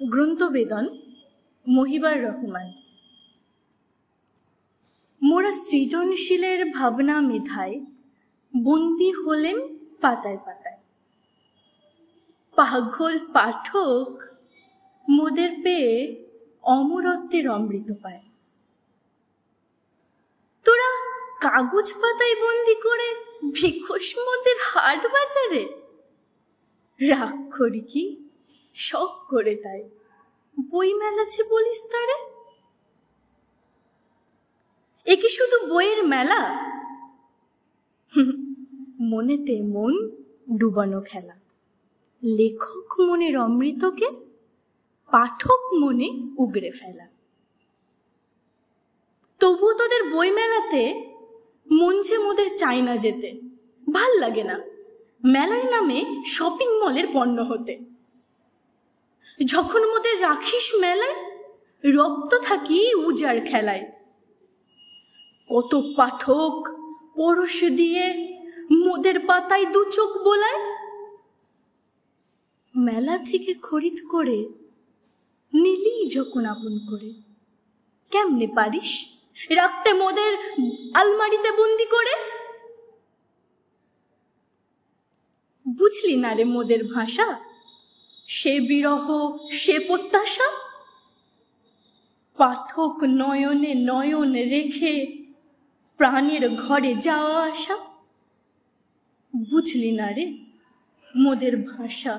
গ্রন্থবেদন মহিবার রহমান। মোরা সৃজনশীলের ভাবনা মেধায় বন্দী হলেম পাতায় পাতায়। পাগল পাঠক মোদের পেয়ে অমরত্বের অমৃত পায়। তোরা কাগজ পাতায় বন্দি করে ভিখস মোদের হাট বাজারে। রাগ করি কি শখ করে তাই বই মেলাছে বলিস তারে। এ কি শুধু বইয়ের মেলা? মনেতে মন ডুবানো খেলা। লেখক মনের অমৃতকে পাঠক মনে উগড়ে ফেলা। তবুও তোদের বই মেলাতে মন যে মোদের চাই না যেতে। ভাল লাগে না মেলার নামে শপিং মলের পণ্য হতে। যখন মোদের রাখিস মেলায় রপ্ত থাকি উজার খেলায়। কত পাঠক পরশ দিয়ে মোদের পাতায় দু চোখ বোলায়। মেলা থেকে খরিদ করে নিলি যখন আপন করে, কেমনে পারিস রাখতে মোদের আলমারিতে বন্দি করে? বুঝলি না রে মোদের ভাষা, সে বিরহ সে প্রত্যাশা। পাঠক নয়নে নয়ন রেখে প্রাণের ঘরে যাওয়া আসা। বুঝলি না রে মোদের ভাষা।